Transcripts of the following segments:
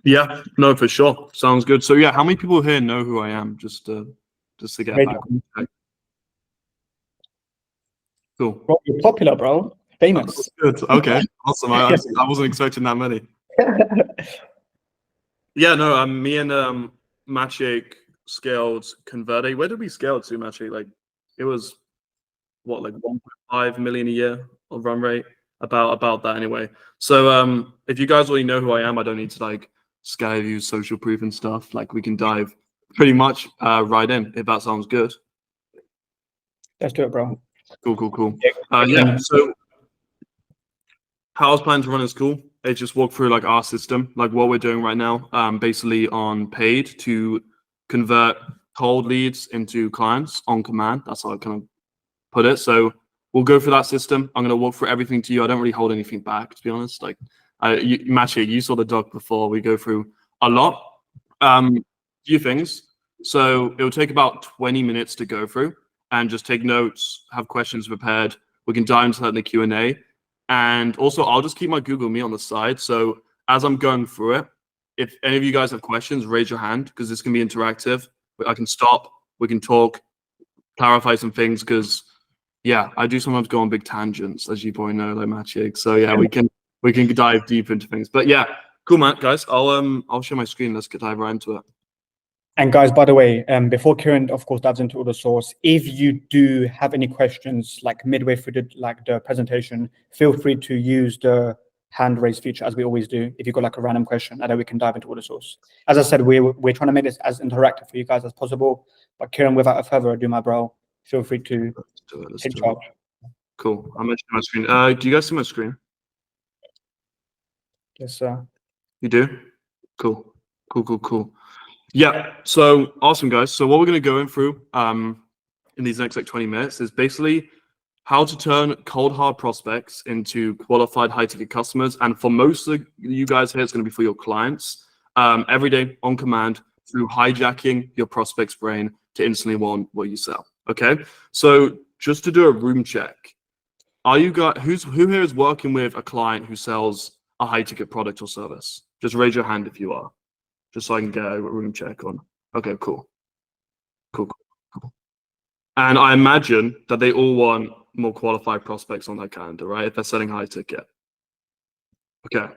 Yeah, no, for sure. Sounds good. So yeah, how many people here know who I am? Just to get Very back. Cool. Bro, you're popular, bro. Famous. That's good. Okay, awesome. I wasn't expecting that many. Yeah, no, me and Maciek scaled Converte. Where did we scale to, Maciek? Like, it was what, like 1.5 million a year of run rate, about that anyway. So if you guys already know who I am, I don't need to like scare you social proof and stuff. Like, we can dive pretty much right in, if that sounds good. Let's do it, bro. Cool. Yeah, so how I was planning to run is cool. It's just walk through like our system, like what we're doing right now, basically on paid to convert cold leads into clients on command. That's how I kind of put it. So we'll go through that system. I'm going to walk through everything to you. I don't really hold anything back, to be honest. Like, Maciej, you saw the doc before. We go through a lot, few things. So it will take about 20 minutes to go through and just take notes, have questions prepared. We can dive into that in the Q&A. And also, I'll just keep my Google Meet on the side. So as I'm going through it, if any of you guys have questions, raise your hand, because this can be interactive. I can stop, we can talk, clarify some things, because yeah, I do sometimes go on big tangents, as you probably know, like Maciej. So yeah, we can dive deep into things. But yeah, cool, man, guys. I'll share my screen. Let's dive right into it. And guys, by the way, before Kieran, of course, dives into all the source, if you do have any questions like midway through the presentation, feel free to use the hand raise feature, as we always do. If you've got like a random question, and then we can dive into all the source. As I said, we're trying to make this as interactive for you guys as possible. But Kieran, without further ado, my bro, feel free to take charge. Cool. I'm mentioning my screen. Do you guys see my screen? Yes, sir. You do? Cool. Yeah, so awesome, guys. So what we're going to go through in these next like 20 minutes is basically how to turn cold hard prospects into qualified high ticket customers. And for most of you guys here, it's going to be for your clients every day on command through hijacking your prospect's brain to instantly want what you sell. Okay, so just to do a room check, are you guys who here is working with a client who sells a high ticket product or service? Just raise your hand if you are, just so I can get a room check on. Okay, cool. And I imagine that they all want more qualified prospects on their calendar, right? If they're selling high ticket. Okay.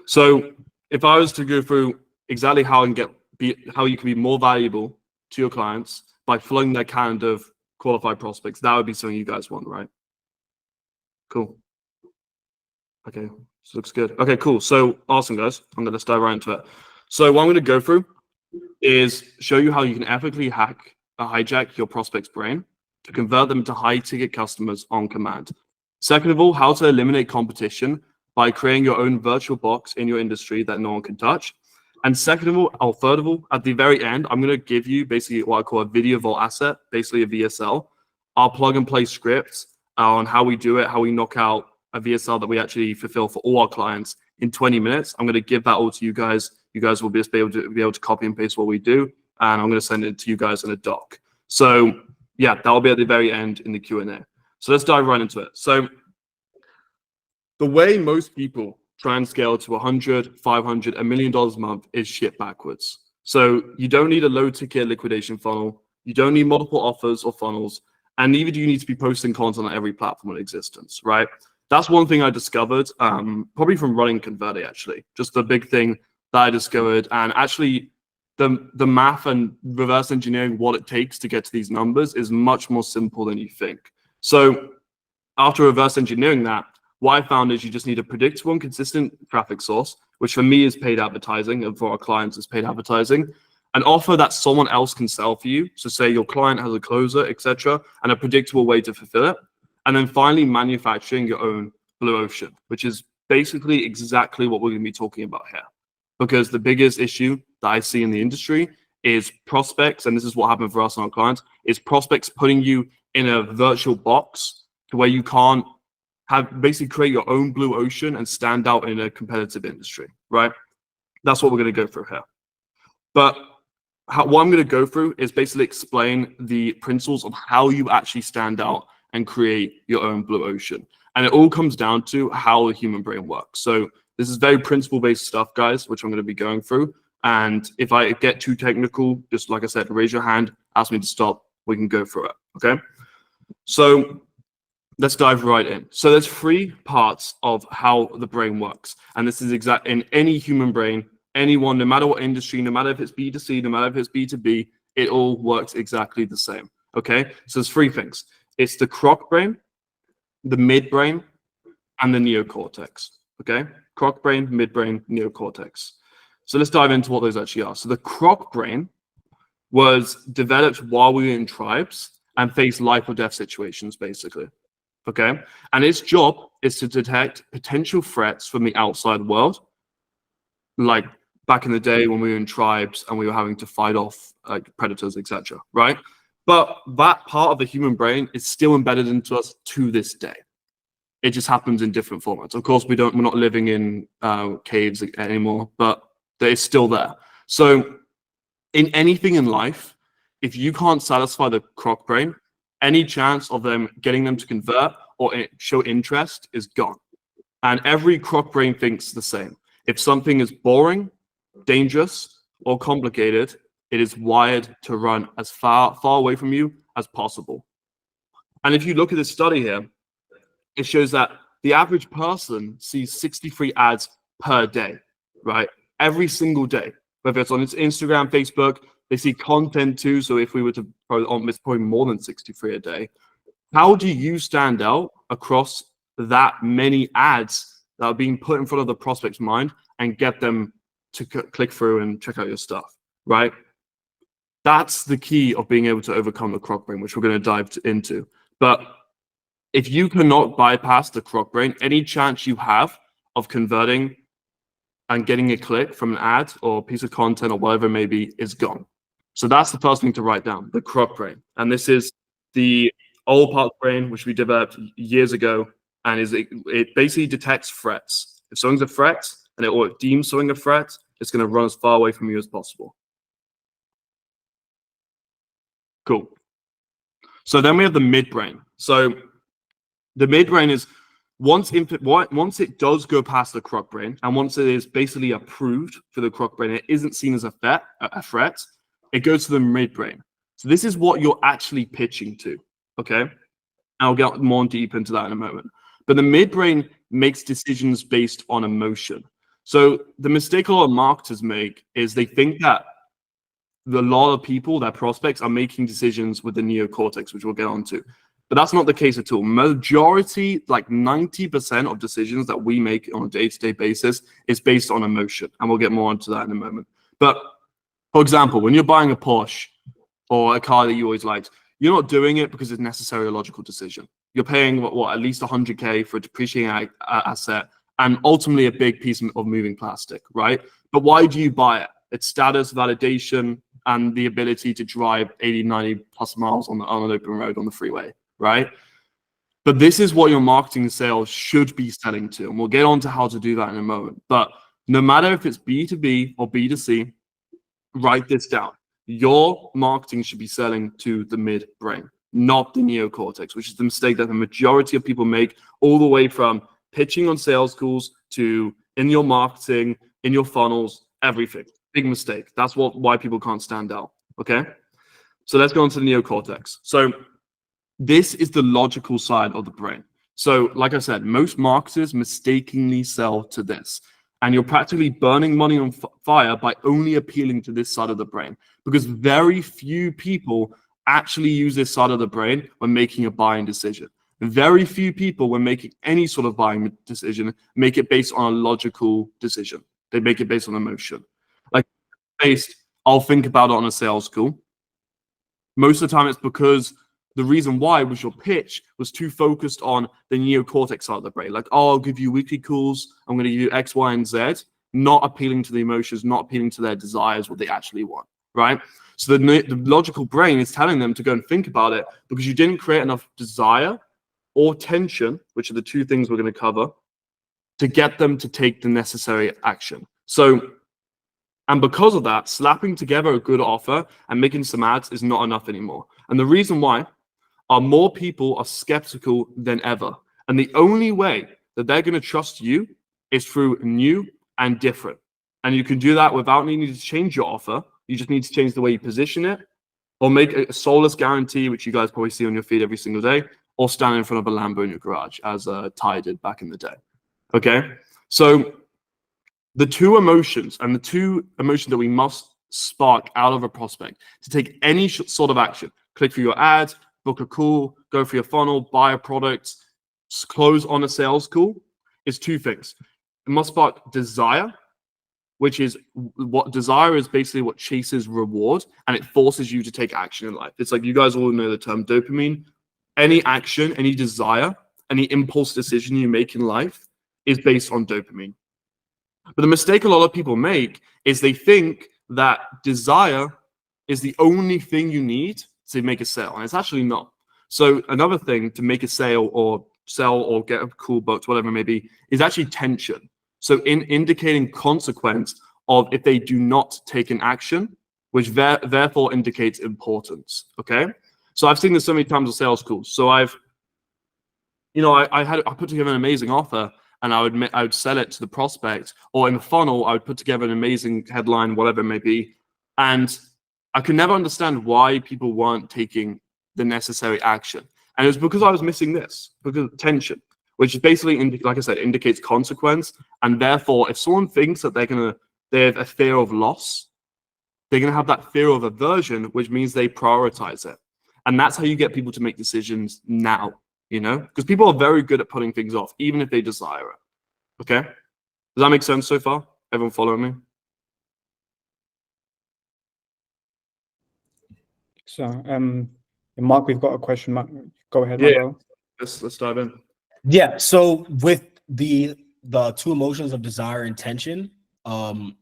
So if I was to go through exactly how you can be more valuable to your clients by filling their calendar of qualified prospects, that would be something you guys want, right? Cool. Okay, this looks good. Okay, cool. So awesome, guys. I'm going to dive right into it. So what I'm going to go through is show you how you can ethically hijack your prospect's brain to convert them to high-ticket customers on command. Second of all, how to eliminate competition by creating your own virtual box in your industry that no one can touch. And second of all, or third of all, at the very end, I'm going to give you basically what I call a video vault asset, basically a VSL. Our plug-and-play script on how we do it, how we knock out a VSL that we actually fulfill for all our clients in 20 minutes. I'm going to give that all to you guys. You guys will just be able to copy and paste what we do, and I'm going to send it to you guys in a doc. So yeah, that will be at the very end in the Q&A. So let's dive right into it. So the way most people try and scale to 100, 500, $1 million a month is shit backwards. So you don't need a low ticket liquidation funnel. You don't need multiple offers or funnels. And neither do you need to be posting content on every platform in existence, right? That's one thing I discovered, probably from running Converte, actually. Just the big thing that I discovered, and actually the math and reverse engineering what it takes to get to these numbers is much more simple than you think. So after reverse engineering that, what I found is you just need a predictable and consistent traffic source, which for me is paid advertising, and for our clients is paid advertising, an offer that someone else can sell for you. So say your client has a closer, etc., and a predictable way to fulfill it. And then finally, manufacturing your own blue ocean, which is basically exactly what we're going to be talking about here. Because the biggest issue that I see in the industry is prospects, and this is what happened for us and our clients, is prospects putting you in a virtual box to where you can't basically create your own blue ocean and stand out in a competitive industry, right? That's what we're going to go through here. But what I'm going to go through is basically explain the principles of how you actually stand out and create your own blue ocean. And it all comes down to how the human brain works. So This is very principle-based stuff, guys, which I'm going to be going through. And if I get too technical, just like I said, raise your hand, ask me to stop. We can go through it, okay? So let's dive right in. So there's 3 parts of how the brain works. And this is exact in any human brain, anyone, no matter what industry, no matter if it's B2C, no matter if it's B2B, it all works exactly the same, okay? So there's 3 things. It's the croc brain, the midbrain, and the neocortex, okay? Croc brain, midbrain, neocortex. So let's dive into what those actually are. So the croc brain was developed while we were in tribes and faced life or death situations, basically, okay? And its job is to detect potential threats from the outside world, like back in the day when we were in tribes and we were having to fight off predators, etc., right? But that part of the human brain is still embedded into us to this day. It just happens in different formats. Of course, we're not living in caves anymore, but it's still there. So in anything in life, if you can't satisfy the croc brain, any chance of getting them to convert or show interest is gone. And every croc brain thinks the same. If something is boring, dangerous, or complicated, it is wired to run as far away from you as possible. And if you look at this study here, it shows that the average person sees 63 ads per day, right? Every single day, whether it's on its Instagram, Facebook, they see content too. So if we were to it's probably more than 63 a day. How do you stand out across that many ads that are being put in front of the prospect's mind and get them to click through and check out your stuff, right? That's the key of being able to overcome the croc brain, which we're going to dive into. But if you cannot bypass the croc brain, any chance you have of converting and getting a click from an ad or a piece of content or whatever it may be is gone. So that's the first thing to write down, the croc brain. And this is the old part of the brain, which we developed years ago, and it basically detects threats. If something's a threat and it deems something a threat, it's going to run as far away from you as possible. Cool. So then we have the midbrain. So the midbrain is once it does go past the croc brain, and once it is basically approved for the croc brain, it isn't seen as a threat, it goes to the midbrain. So this is what you're actually pitching to, okay? I'll get more deep into that in a moment. But the midbrain makes decisions based on emotion. So the mistake a lot of marketers make is they think that a lot of people, their prospects, are making decisions with the neocortex, which we'll get onto. But that's not the case at all. Majority, like 90% of decisions that we make on a day-to-day basis is based on emotion. And we'll get more into that in a moment. But for example, when you're buying a Porsche or a car that you always liked, you're not doing it because it's necessarily a logical decision. You're paying at least 100K for a depreciating asset and ultimately a big piece of moving plastic, right? But why do you buy it? It's status, validation, and the ability to drive 80, 90 plus miles on an open road on the freeway, right? But this is what your marketing and sales should be selling to. And we'll get on to how to do that in a moment. But no matter if it's B2B or B2C, write this down. Your marketing should be selling to the midbrain, not the neocortex, which is the mistake that the majority of people make, all the way from pitching on sales calls to in your marketing, in your funnels, everything. Big mistake. That's why people can't stand out, okay? So let's go on to the neocortex. So this is the logical side of the brain. So like I said, most marketers mistakenly sell to this. And you're practically burning money on fire by only appealing to this side of the brain, because very few people actually use this side of the brain when making a buying decision. Very few people, when making any sort of buying decision, make it based on a logical decision. They make it based on emotion. Like, I'll think about it on a sales call. Most of the time, it's because the reason why was your pitch was too focused on the neocortex side of the brain. Like, oh, I'll give you weekly calls. I'm going to give you X, Y, and Z. Not appealing to the emotions, not appealing to their desires, what they actually want, right? So the logical brain is telling them to go and think about it because you didn't create enough desire or tension, which are the two things we're going to cover, to get them to take the necessary action. So, and because of that, slapping together a good offer and making some ads is not enough anymore. And the reason why are more people are skeptical than ever. And the only way that they're going to trust you is through new and different. And you can do that without needing to change your offer. You just need to change the way you position it, or make a soulless guarantee, which you guys probably see on your feed every single day, or stand in front of a Lambo in your garage, as Ty did back in the day. Okay? So the two emotions that we must spark out of a prospect to take any sort of action, click for your ad, book a call, go for your funnel, buy a product, close on a sales call, is two things. It must spark desire, which is what desire is basically what chases reward, and it forces you to take action in life. It's like, you guys all know the term dopamine. Any action, any desire, any impulse decision you make in life is based on dopamine. But the mistake a lot of people make is they think that desire is the only thing you need to make a sale, and it's actually not. So another thing to make a sale or sell or get a cool booked, whatever it may be, is actually tension. So in indicating consequence of if they do not take an action, which therefore indicates importance. Okay. So I've seen this so many times on sales calls. So I put together an amazing offer, and I would sell it to the prospect, or in the funnel, I would put together an amazing headline, whatever it may be. And I could never understand why people weren't taking the necessary action. And it was because I was missing this, because of tension, which is basically, like I said, indicates consequence. And therefore, if someone thinks that they have a fear of loss, they're going to have that fear of aversion, which means they prioritize it. And that's how you get people to make decisions now, because people are very good at putting things off, even if they desire it. Okay? Does that make sense so far? Everyone following me? So, Mark, we've got a question. Mark, go ahead, my bro. Let's dive in. Yeah. So with the two emotions of desire and tension, so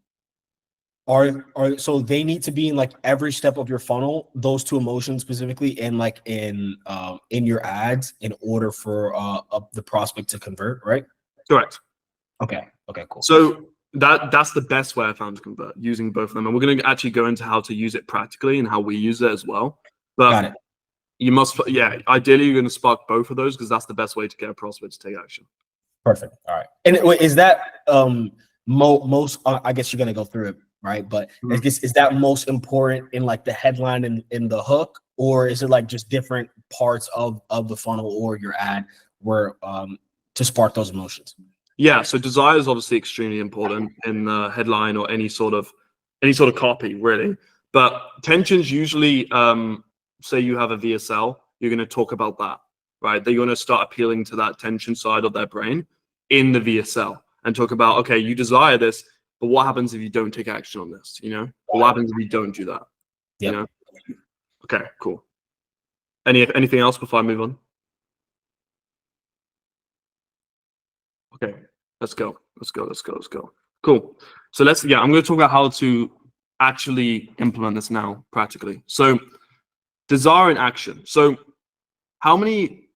they need to be in like every step of your funnel, those two emotions specifically, and like in your ads, in order for the prospect to convert, right? Correct. Okay, cool. So that's the best way I found to convert, using both of them. And we're going to actually go into how to use it practically and how we use it as well. But got it. You must, ideally you're going to spark both of those, because that's the best way to get a prospect to take action. Perfect. All right. And is that most? I guess you're going to go through it, right? But I guess, is that most important in like the headline and in the hook, or is it like just different parts of the funnel or your ad where to spark those emotions? Yeah. So desire is obviously extremely important in the headline or any sort of copy, really. But tension's usually, say you have a VSL, you're going to talk about that, right? They're going to start appealing to that tension side of their brain in the VSL and talk about, okay, you desire this, but what happens if you don't take action on this? What happens if you don't do that? Yep. Okay, cool. Anything else before I move on? Okay, let's go. Cool. So I'm going to talk about how to actually implement this now practically. So desire and action. So how many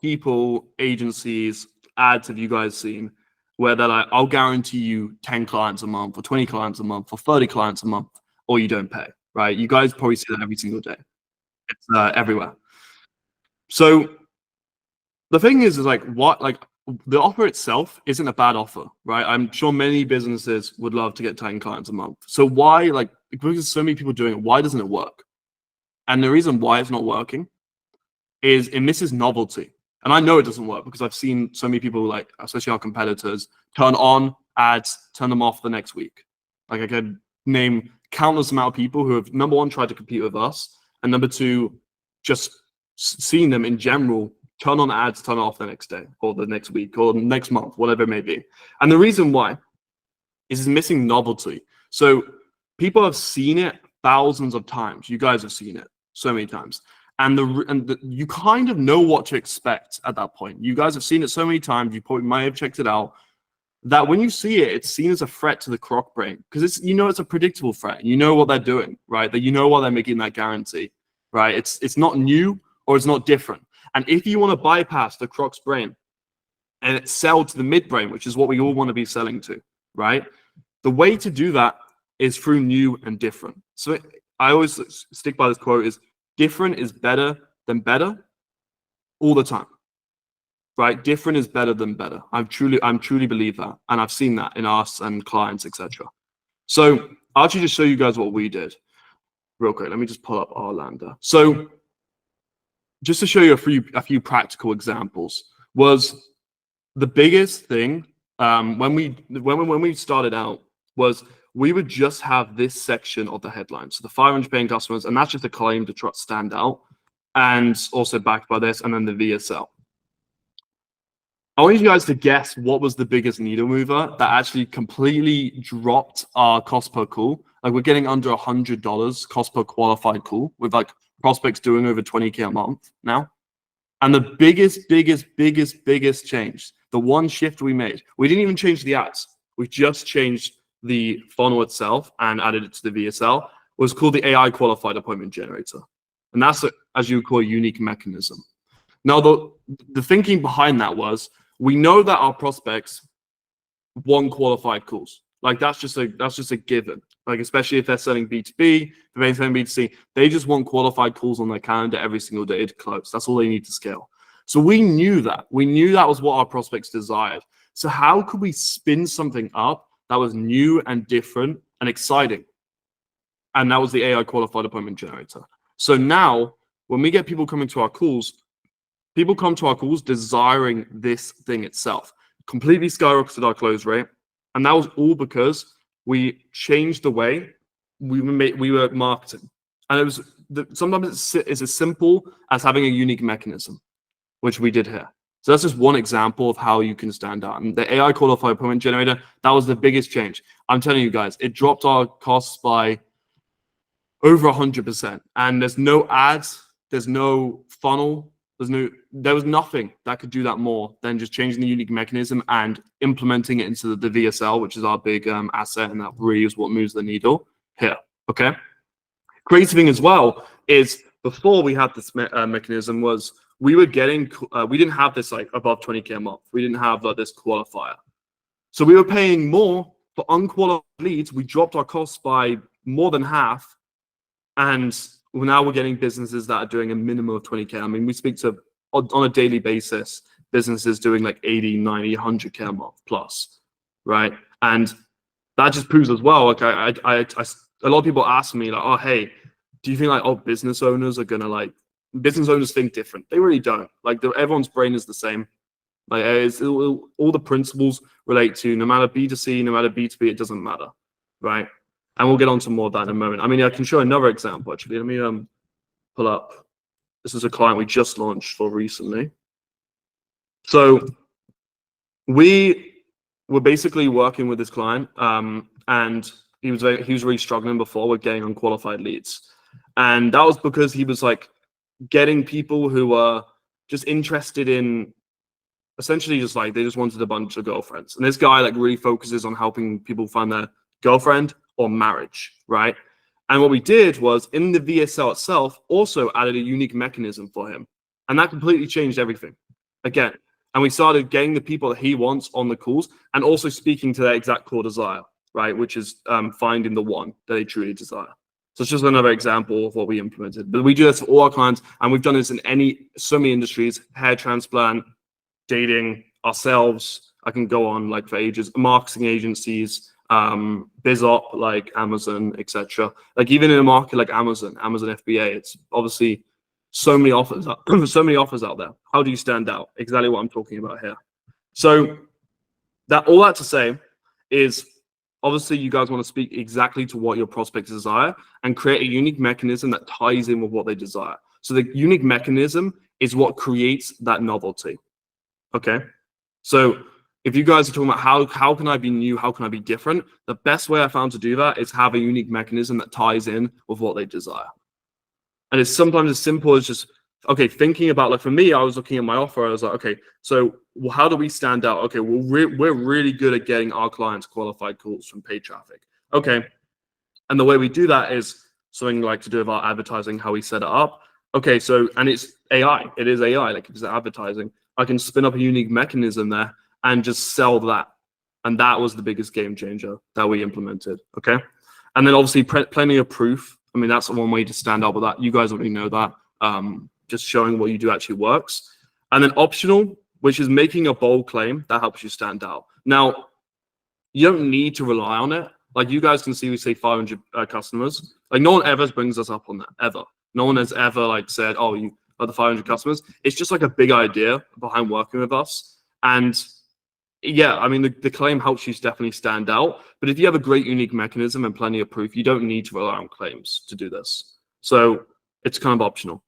people, agencies, ads have you guys seen where they're like, I'll guarantee you 10 clients a month or 20 clients a month or 30 clients a month, or you don't pay, right? You guys probably see that every single day. It's everywhere. So the thing is like, the offer itself isn't a bad offer, right? I'm sure many businesses would love to get 10 clients a month. So why, because there's so many people doing it, why doesn't it work? And the reason why it's not working is it misses novelty. And I know it doesn't work because I've seen so many people, like especially our competitors, turn on ads, turn them off the next week. Like I could name countless amount of people who have, number one, tried to compete with us, and number two, just seeing them in general turn on ads, turn off the next day or the next week or next month, whatever it may be. And the reason why is it's missing novelty. So people have seen it thousands of times. You guys have seen it so many times. And you kind of know what to expect at that point. You guys have seen it so many times. You probably might have checked it out. That when you see it, it's seen as a threat to the croc brain because it's a predictable threat. You know what they're doing, right? That you know why they're making that guarantee, right? It's not new or it's not different. And if you want to bypass the croc's brain and sell to the midbrain, which is what we all want to be selling to, right? The way to do that is through new and different. So I always stick by this quote: is different is better than better all the time. right? Different is better than better. I truly believe that, and I've seen that in us and clients, etc. So I'll actually just show you guys what we did real quick. Let me just pull up our lander. So just to show you a few practical examples, was the biggest thing when we started out was we would just have this section of the headline. So the 500 paying customers, and that's just a claim to stand out, and also backed by this, and then the VSL. I want you guys to guess what was the biggest needle mover that actually completely dropped our cost per call. Like we're getting under $100 cost per qualified call with like prospects doing over 20K a month now. And the biggest change, the one shift we made, we didn't even change the ads. We just changed the funnel itself and added it to the VSL, was called the AI qualified appointment generator. And that's, as you would call, a unique mechanism. Now, the thinking behind that was, we know that our prospects want qualified calls. Like that's just a given. Like especially if they're selling B2B, if they're selling B2C, they just want qualified calls on their calendar every single day to close. That's all they need to scale. So we knew that. We knew that was what our prospects desired. So how could we spin something up that was new and different and exciting? And that was the AI qualified appointment generator. So now when we get people coming to our calls, people come to our calls desiring this thing itself. Completely skyrocketed our close rate. And that was all because we changed the way we were marketing. And it was sometimes it's as simple as having a unique mechanism, which we did here. So that's just one example of how you can stand out. And the AI qualified appointment generator, that was the biggest change. I'm telling you guys, it dropped our costs by over 100%. And there's no ads, there's no funnel, there was nothing that could do that more than just changing the unique mechanism and implementing it into the VSL, which is our big asset, and that really is what moves the needle here. Okay. Crazy thing as well is before we had this mechanism was we didn't have this like above 20K a month. We didn't have this qualifier. So we were paying more for unqualified leads. We dropped our costs by more than half. And now we're getting businesses that are doing a minimum of 20K. I mean, we speak to, on a daily basis, businesses doing like 80, 90, 100K a month plus, right? And that just proves as well, like a lot of people ask me like, oh, hey, do you think like, oh, business owners are gonna like, business owners think different? They really don't. Like everyone's brain is the same. Like all the principles relate to no matter B2C, no matter B2B, it doesn't matter, right? And we'll get on to more of that in a moment. I mean, I can show another example, actually. Let me pull up. This is a client we just launched for recently. So we were basically working with this client, and he was really struggling before with getting unqualified leads. And that was because he was like getting people who were just interested in essentially just like they just wanted a bunch of girlfriends. And this guy like really focuses on helping people find their girlfriend or marriage, right? And what we did was in the VSL itself also added a unique mechanism for him. And that completely changed everything again. And we started getting the people that he wants on the calls and also speaking to their exact core desire, right? Which is finding the one that they truly desire. So it's just another example of what we implemented. But we do this for all our clients, and we've done this in so many industries: hair transplant, dating, ourselves. I can go on like for ages, marketing agencies, BizOp like Amazon, etc. Like even in a market like Amazon FBA, it's obviously so many offers out there. How do you stand out? Exactly what I'm talking about here. So all that to say is obviously you guys want to speak exactly to what your prospects desire and create a unique mechanism that ties in with what they desire. So the unique mechanism is what creates that novelty. Okay. So if you guys are talking about how can I be new, how can I be different, the best way I found to do that is have a unique mechanism that ties in with what they desire. And it's sometimes as simple as just, okay, thinking about, like for me, I was looking at my offer, I was like, okay, so how do we stand out? Okay, well, we're really good at getting our clients qualified calls from paid traffic. Okay, and the way we do that is something like to do with our advertising, how we set it up. Okay, so, and it's AI, it is AI, like it's advertising. I can spin up a unique mechanism there and just sell that. And that was the biggest game changer that we implemented, okay? And then obviously plenty of proof. I mean, that's one way to stand out with that. You guys already know that. Just showing what you do actually works. And then optional, which is making a bold claim that helps you stand out. Now, you don't need to rely on it. Like you guys can see, we say 500 customers. Like no one ever brings us up on that, ever. No one has ever like said, oh, you are the 500 customers. It's just like a big idea behind working with us. And yeah, I mean, the claim helps you definitely stand out. But if you have a great unique mechanism and plenty of proof, you don't need to rely on claims to do this. So it's kind of optional.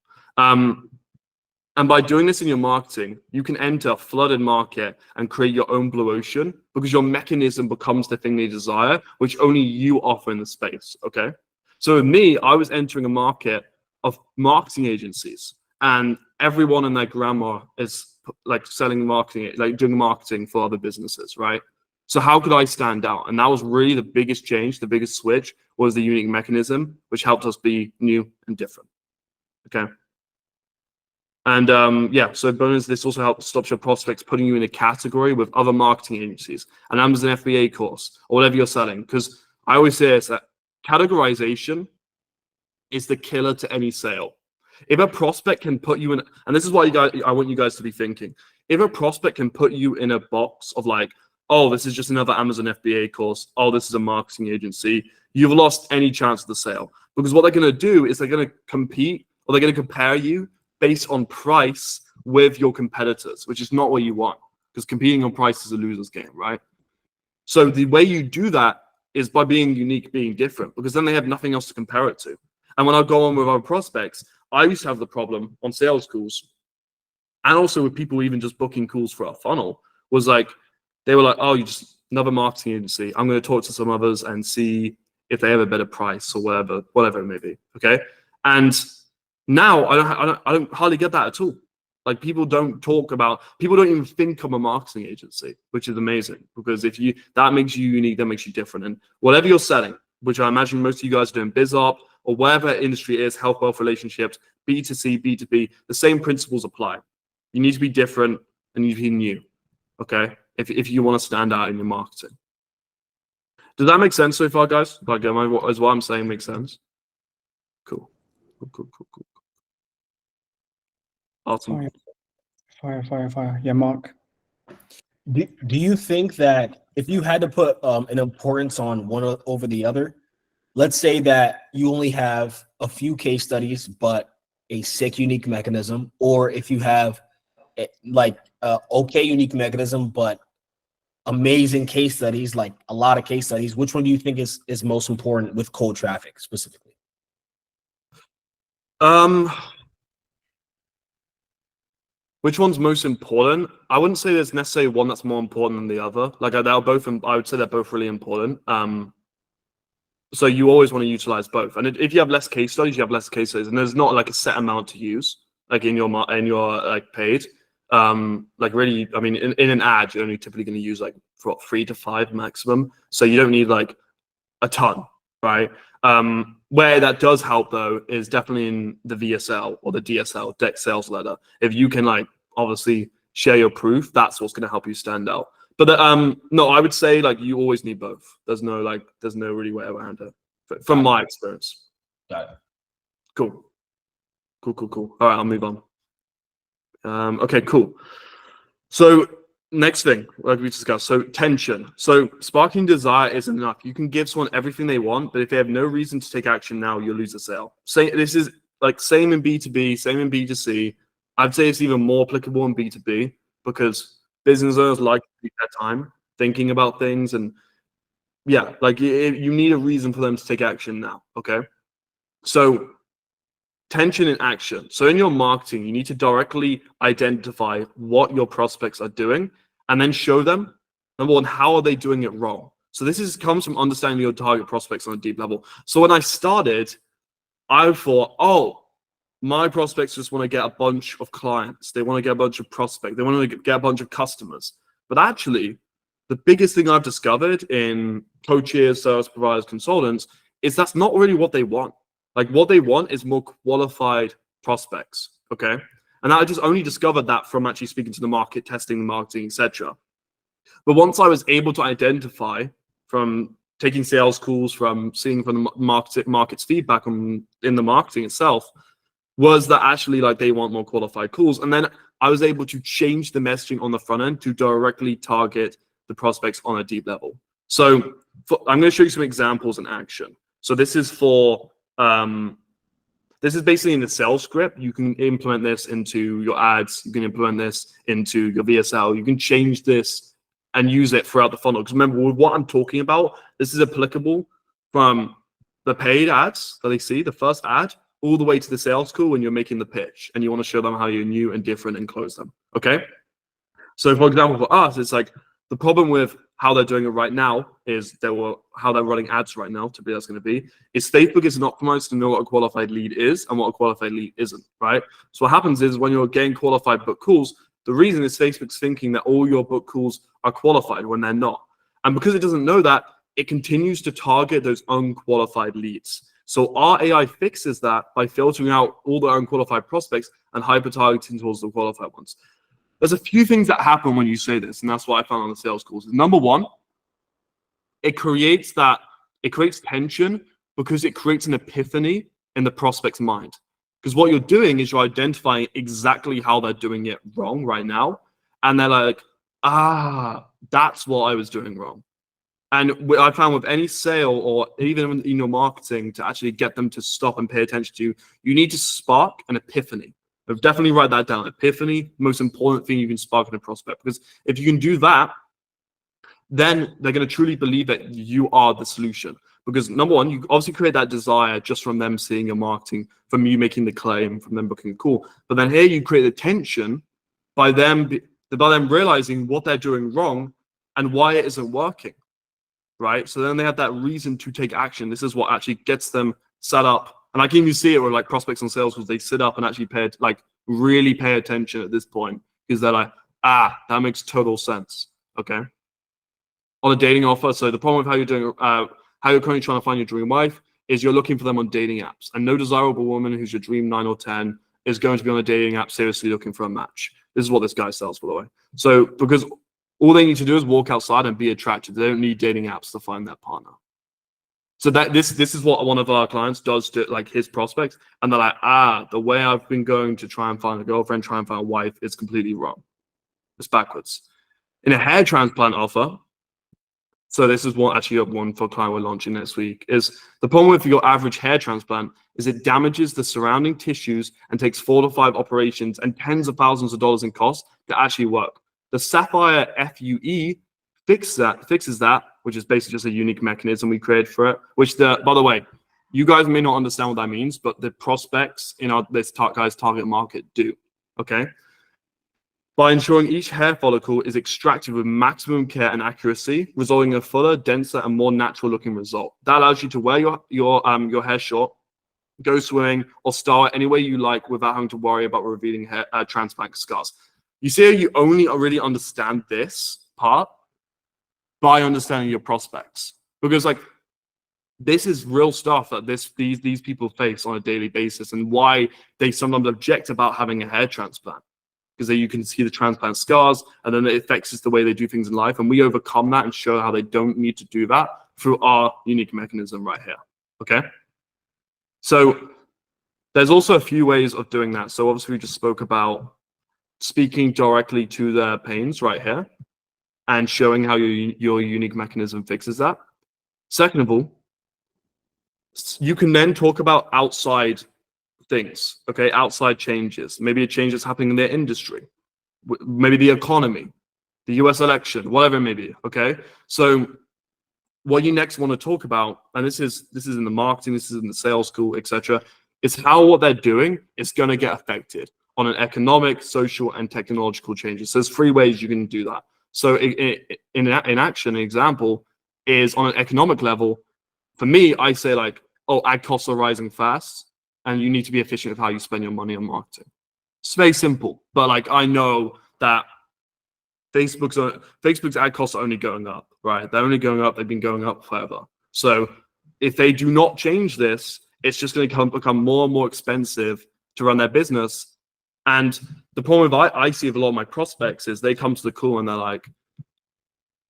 And by doing this in your marketing, you can enter a flooded market and create your own blue ocean because your mechanism becomes the thing they desire, which only you offer in the space, okay? So with me, I was entering a market of marketing agencies, and everyone and their grandma is like selling marketing, like doing marketing for other businesses, right? So how could I stand out? And that was really the biggest change, the biggest switch was the unique mechanism, which helped us be new and different, okay? And yeah, so bonus, this also helps stop your prospects putting you in a category with other marketing agencies, an Amazon FBA course, or whatever you're selling. Because I always say is that categorization is the killer to any sale. If a prospect can put you in, and this is why I want you guys to be thinking, if a prospect can put you in a box of like, oh, this is just another Amazon FBA course, oh, this is a marketing agency, you've lost any chance of the sale. Because what they're going to do is they're going to compete, or they're going to compare you based on price with your competitors, which is not what you want, because competing on price is a loser's game, right? So the way you do that is by being unique, being different, because then they have nothing else to compare it to. And when I go on with our prospects, I used to have the problem on sales calls, and also with people even just booking calls for our funnel, was like, they were like, oh, you're just another marketing agency. I'm going to talk to some others and see if they have a better price or whatever it may be, okay? And now I don't hardly get that at all. Like people don't even think I'm a marketing agency, which is amazing, because that makes you unique, that makes you different. And whatever you're selling, which I imagine most of you guys are doing, biz op or whatever industry it is, health, wealth, relationships, B2C, B2B, the same principles apply. You need to be different and you need to be new, okay? If you want to stand out in your marketing. Does that make sense so far, guys? Like, is what I'm saying makes sense? Cool. Awesome. Fire. Yeah, Mark. Do you think that if you had to put an importance on one over the other, let's say that you only have a few case studies, but a sick unique mechanism, or if you have okay unique mechanism, but amazing case studies, like a lot of case studies, which one do you think is most important with cold traffic specifically? Which one's most important? I wouldn't say there's necessarily one that's more important than the other. Like I would say they're both really important. So you always want to utilize both. And if you have less case studies, you have less case studies, and there's not like a set amount to use, like in your like paid. Like really, I mean, in an ad, you're only typically going to use like 3 to 5 maximum. So you don't need like a ton, right? Where that does help though is definitely in the VSL or the DSL, direct sales letter. If you can like obviously share your proof, that's what's going to help you stand out. But no, I would say like you always need both. There's no really way around it from my experience. Got it. Cool. All right, I'll move on. Okay, cool. So next thing, like we discussed, so tension. So sparking desire isn't enough. You can give someone everything they want, but if they have no reason to take action now, you'll lose the sale. This is like same in B2B, same in B2C. I'd say it's even more applicable in B2B because business owners like to take their time thinking about things, and yeah, like you need a reason for them to take action now. Okay, so tension in action. So in your marketing, you need to directly identify what your prospects are doing and then show them, number one, how are they doing it wrong? So this comes from understanding your target prospects on a deep level. So when I started, I thought, oh, my prospects just want to get a bunch of clients. They want to get a bunch of prospects. They want to get a bunch of customers. But actually, the biggest thing I've discovered in coaches, service providers, consultants, is that's not really what they want. Like what they want is more qualified prospects, okay? And I just only discovered that from actually speaking to the market, testing the marketing, etc. But once I was able to identify from taking sales calls, from seeing from the market's feedback in the marketing itself, was that actually like they want more qualified calls. And then I was able to change the messaging on the front end to directly target the prospects on a deep level. So I'm going to show you some examples in action. So this is for, this is basically in the sales script. You can implement this into your ads. You can implement this into your VSL. You can change this and use it throughout the funnel. Because remember, with what I'm talking about, this is applicable from the paid ads that they see, the first ad, all the way to the sales call when you're making the pitch and you want to show them how you're new and different and close them. Okay. So for example, for us, it's like the problem with how they're doing it right now is how they're running ads right now, to be that's going to be, is Facebook isn't optimized to know what a qualified lead is and what a qualified lead isn't, right? So what happens is when you're getting qualified book calls, the reason is Facebook's thinking that all your book calls are qualified when they're not. And because it doesn't know that, it continues to target those unqualified leads. So our AI fixes that by filtering out all the unqualified prospects and hyper-targeting towards the qualified ones. There's a few things that happen when you say this, and that's what I found on the sales calls. Number one, it creates tension because it creates an epiphany in the prospect's mind. Because what you're doing is you're identifying exactly how they're doing it wrong right now. And they're like, that's what I was doing wrong. And I found with any sale or even in your marketing, to actually get them to stop and pay attention to you, you need to spark an epiphany. Definitely write that down. Epiphany, most important thing you can spark in a prospect. Because if you can do that, then they're going to truly believe that you are the solution. Because number one, you obviously create that desire just from them seeing your marketing, from you making the claim, from them booking a call. But then here you create the tension by them realizing what they're doing wrong and why it isn't working, right? So then they have that reason to take action. This is what actually gets them set up. And I can even see it with like prospects on sales calls, they sit up and actually really pay attention at this point because they're like, that makes total sense. Okay. On a dating offer, so the problem with how you're doing, how you're currently trying to find your dream wife is you're looking for them on dating apps, and no desirable woman who's your dream 9 or 10 is going to be on a dating app seriously looking for a match. This is what this guy sells, by the way. So because all they need to do is walk outside and be attracted. They don't need dating apps to find that partner. So that this is what one of our clients does to like his prospects, and they're like, the way I've been going to try and find a girlfriend, try and find a wife, is completely wrong. It's backwards. In a hair transplant offer, so this is one for a client we're launching next week, is the problem with your average hair transplant is it damages the surrounding tissues and takes 4 to 5 operations and tens of thousands of dollars in cost to actually work. The Sapphire FUE fixes that, which is basically just a unique mechanism we created for it, which by the way, you guys may not understand what that means, but the prospects in this guy's target market do, okay? By ensuring each hair follicle is extracted with maximum care and accuracy, resulting in a fuller, denser, and more natural looking result. That allows you to wear your hair short, go swimming, or style it any way you like without having to worry about revealing hair transplant scars. You see, you only really understand this part by understanding your prospects, because like this is real stuff that these people face on a daily basis, and why they sometimes object about having a hair transplant, because you can see the transplant scars, and then it affects the way they do things in life, and we overcome that and show how they don't need to do that through our unique mechanism right here. Okay, so there's also a few ways of doing that. So obviously we just spoke about speaking directly to their pains right here and showing how your unique mechanism fixes that. Second of all, you can then talk about outside things, okay? Outside changes, maybe a change that's happening in their industry, maybe the economy, the US election, whatever it may be, okay? So what you next want to talk about, and this is in the marketing, this is in the sales call, etc., is how what they're doing is going to get affected on an economic, social, and technological changes. So there's 3 ways you can do that. So in action, an example is on an economic level. For me, I say like, ad costs are rising fast, and you need to be efficient with how you spend your money on marketing. It's very simple, but like I know that Facebook's ad costs are only going up, right? They're only going up. They've been going up forever. So if they do not change this, it's just going to become more and more expensive to run their business. And the problem I see with a lot of my prospects is they come to the call and they're like,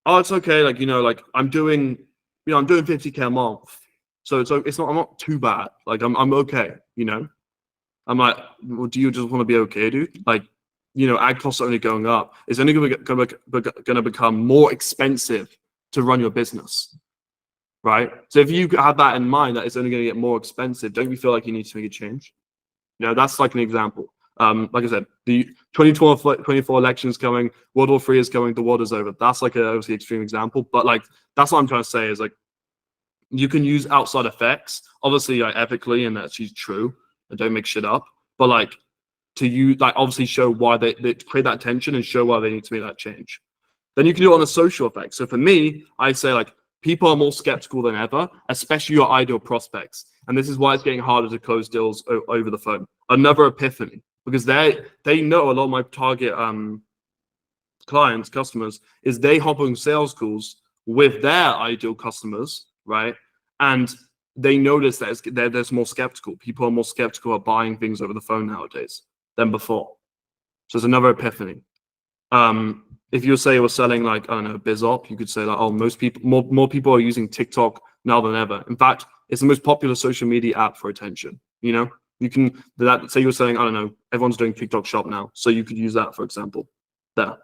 it's okay. Like, I'm doing 50K a month. So I'm not too bad. Like I'm okay, I'm like, well, do you just want to be okay, dude? Like, you know, ad costs are only going up. It's only going to become more expensive to run your business, right? So if you have that in mind, that it's only going to get more expensive, don't you feel like you need to make a change? You know, that's like an example. Like I said, the 2024 election is coming, World War III is coming, the world is over. That's like a obviously extreme example, but like that's what I'm trying to say is like you can use outside effects, obviously like ethically, and that's true. And don't make shit up, but like to you, like obviously show why they create that tension and show why they need to make that change. Then you can do it on a social effect. So for me, I say like people are more skeptical than ever, especially your ideal prospects. And this is why it's getting harder to close deals over the phone. Another epiphany, because they know a lot of my target clients, customers, is they hop on sales calls with their ideal customers, right? And they notice that there's more skeptical. People are more skeptical of buying things over the phone nowadays than before. So it's another epiphany. If you say you're selling like, I don't know, BizOp, you could say like, oh, more people are using TikTok now than ever. In fact, it's the most popular social media app for attention. You know, you can say you're selling, I don't know, everyone's doing TikTok Shop now, so you could use that for example. There.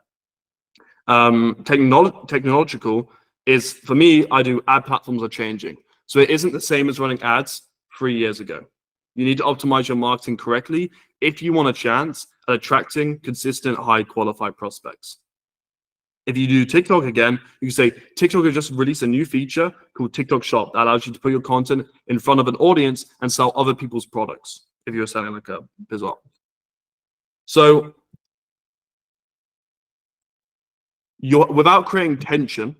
Technological is for me. I do ad platforms are changing, so it isn't the same as running ads 3 years ago. You need to optimize your marketing correctly if you want a chance at attracting consistent, high qualified prospects. If you do TikTok again, you can say TikTok has just released a new feature called TikTok Shop that allows you to put your content in front of an audience and sell other people's products if you're selling like a BizOp. So without creating tension,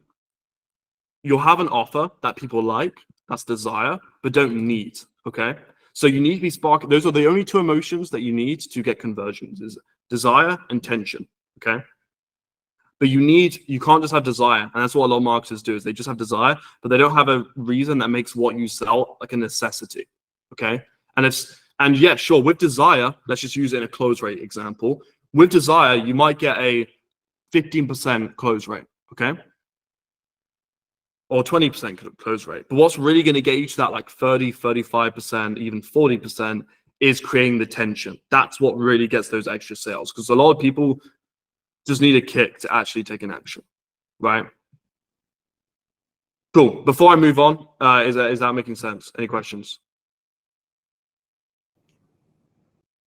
you'll have an offer that people like, that's desire, but don't need, okay? So you need to be sparking. Those are the only two emotions that you need to get conversions, is desire and tension, okay? But you can't just have desire. And that's what a lot of marketers do, is they just have desire, but they don't have a reason that makes what you sell like a necessity, okay? And yeah, sure, with desire, let's just use it in a close rate example. With desire, you might get a 15% close rate, okay? Or 20% close rate. But what's really going to get you to that like 30, 35%, even 40% is creating the tension. That's what really gets those extra sales, because a lot of people just need a kick to actually take an action, right? Cool. Before I move on, is that making sense? Any questions?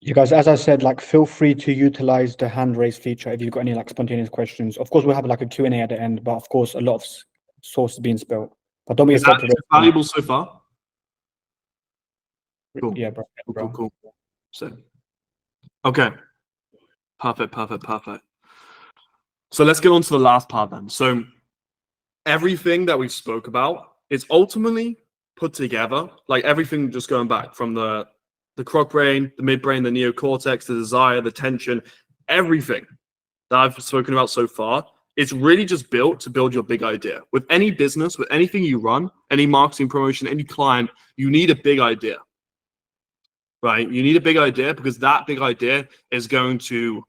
You guys, as I said, like feel free to utilize the hand raise feature if you've got any like spontaneous questions. Of course, we'll have like a Q&A at the end, but of course, a lot of sources being spilled. But don't be afraid to. Valuable so far? Cool. Yeah, bro. Cool. So, okay. Perfect. So let's get on to the last part then. So everything that we spoke about is ultimately put together, like everything just going back from the croc brain, the midbrain, the neocortex, the desire, the tension, everything that I've spoken about so far, it's really just built to build your big idea. With any business, with anything you run, any marketing promotion, any client, you need a big idea, right? You need a big idea because that big idea is going to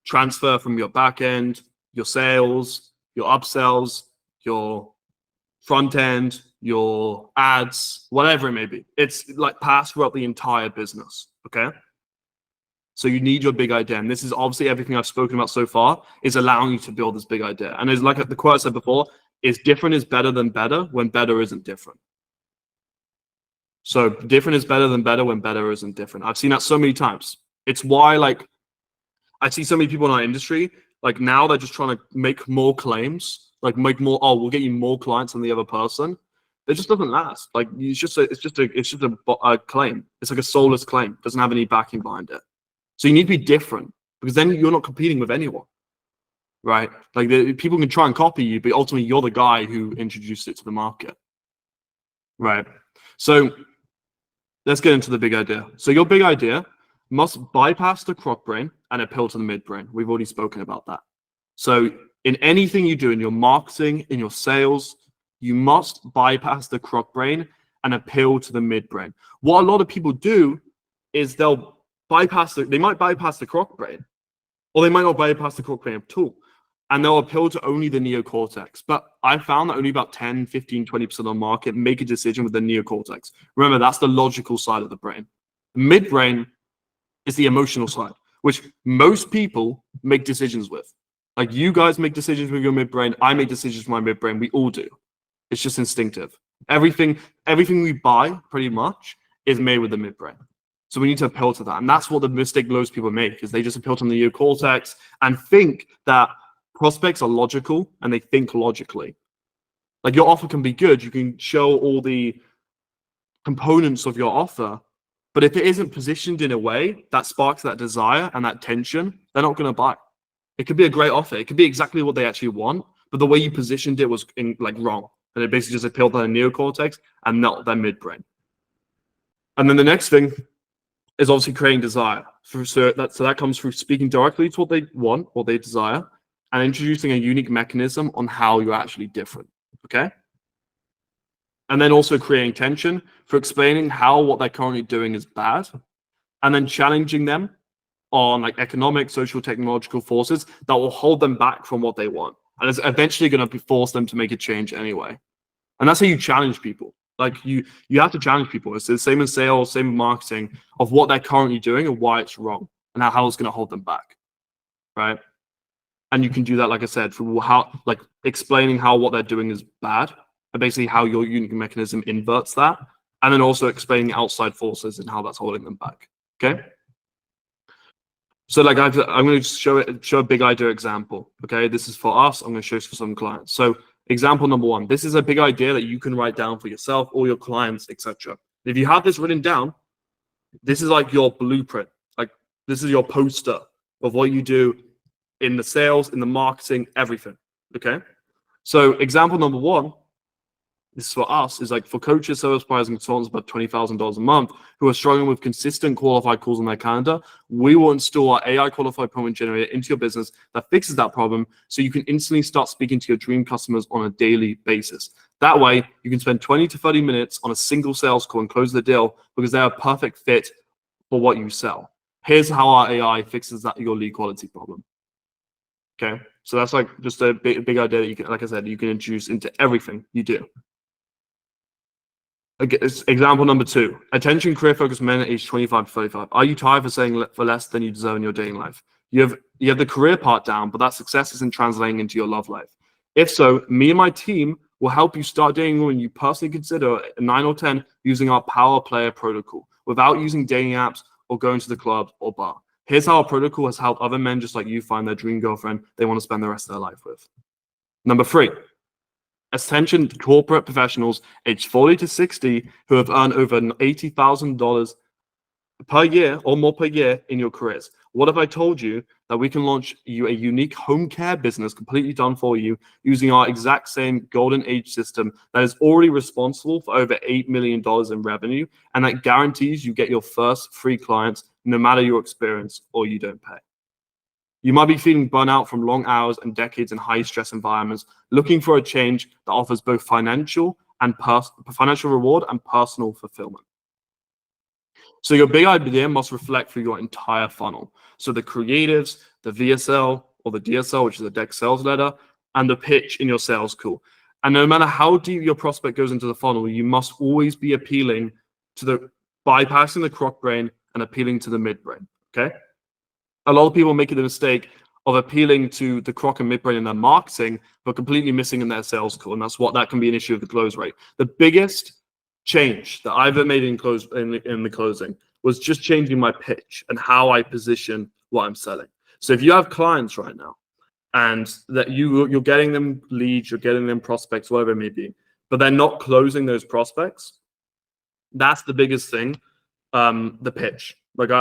transfer from your back end, your sales, your upsells, your front end, your ads, whatever it may be. It's like passed throughout the entire business, okay? So you need your big idea. And this is obviously everything I've spoken about so far is allowing you to build this big idea. And it's like the quote I said before, is different is better than better when better isn't different. So different is better than better when better isn't different. I've seen that so many times. It's why like I see so many people in our industry, like now they're just trying to make more claims, like make more, oh, we'll get you more clients than the other person. It just doesn't last. Like it's just a claim. It's like a soulless claim. It doesn't have any backing behind it. So you need to be different because then you're not competing with anyone, right? Like people can try and copy you, but ultimately you're the guy who introduced it to the market, right? So let's get into the big idea. So your big idea must bypass the croc brain and appeal to the midbrain. We've already spoken about that. So in anything you do, in your marketing, in your sales, you must bypass the croc brain and appeal to the midbrain. What a lot of people do is they might bypass the croc brain, or they might not bypass the croc brain at all, and they'll appeal to only the neocortex. But I found that only about 10, 15, 20% of the market make a decision with the neocortex. Remember, that's the logical side of the brain. The midbrain is the emotional side, which most people make decisions with. Like you guys make decisions with your midbrain. I make decisions with my midbrain. We all do. It's just instinctive. Everything we buy pretty much is made with the midbrain. So we need to appeal to that. And that's what the mistake most people make, is they just appeal to the neocortex and think that prospects are logical and they think logically. Like your offer can be good. You can show all the components of your offer, but if it isn't positioned in a way that sparks that desire and that tension, they're not going to buy. It could be a great offer. It could be exactly what they actually want, but the way you positioned it was wrong. And it basically just appealed to their neocortex and not their midbrain. And then the next thing is obviously creating desire. So that comes through speaking directly to what they want, what they desire, and introducing a unique mechanism on how you're actually different. Okay? And then also creating tension for explaining how what they're currently doing is bad, and then challenging them on like economic, social, technological forces that will hold them back from what they want. And it's eventually going to force them to make a change anyway. And that's how you challenge people. Like you have to challenge people. It's the same in sales, same in marketing, of what they're currently doing and why it's wrong and how it's going to hold them back, right? And you can do that, like I said, through explaining how what they're doing is bad, and basically how your unique mechanism inverts that, and then also explaining outside forces and how that's holding them back. Okay. So like I'm going to show a big idea example. Okay, this is for us. I'm going to show this for some clients. So example number one, this is a big idea that you can write down for yourself or your clients, etc. If you have this written down, this is like your blueprint. Like this is your poster of what you do in the sales, in the marketing, everything. Okay. So example number one, this is for us, is like for coaches, service providers, and consultants about $20,000 a month who are struggling with consistent qualified calls on their calendar. We will install our AI qualified appointment generator into your business that fixes that problem, so you can instantly start speaking to your dream customers on a daily basis. That way, you can spend 20 to 30 minutes on a single sales call and close the deal because they are a perfect fit for what you sell. Here's how our AI fixes your lead quality problem. Okay, so that's like just a big idea that you can, like I said, you can introduce into everything you do. Example number two, attention career focused men aged 25 to 35. Are you tired of saying for less than you deserve in your dating life? You have the career part down, but that success isn't translating into your love life. If so, me and my team will help you start dating women you personally consider 9 or 10 using our Power Player protocol without using dating apps or going to the club or bar. Here's how our protocol has helped other men just like you find their dream girlfriend they want to spend the rest of their life with. Number three, attention to corporate professionals aged 40 to 60 who have earned over $80,000 per year or more per year in your careers. What if I told you that we can launch you a unique home care business completely done for you using our exact same golden age system that is already responsible for over $8 million in revenue, and that guarantees you get your first free clients no matter your experience or you don't pay? You might be feeling burnout from long hours and decades in high stress environments, looking for a change that offers both financial reward and personal fulfillment. So your big idea must reflect through your entire funnel. So the creatives, the VSL or the DSL, which is a deck sales letter, and the pitch in your sales call. And no matter how deep your prospect goes into the funnel, you must always be appealing to bypassing the croc brain and appealing to the midbrain. Okay. A lot of people make the mistake of appealing to the croc and midbrain in their marketing, but completely missing in their sales call. And that can be an issue of the close rate. The biggest change that I've ever made in the closing was just changing my pitch and how I position what I'm selling. So if you have clients right now and that you're getting them leads, you're getting them prospects, whatever it may be, but they're not closing those prospects, that's the biggest thing, the pitch. Like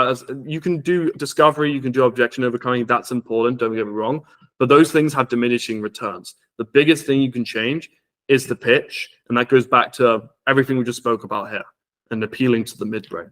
you can do discovery, you can do objection overcoming. That's important. Don't get me wrong, but those things have diminishing returns. The biggest thing you can change is the pitch, and that goes back to everything we just spoke about here and appealing to the midbrain.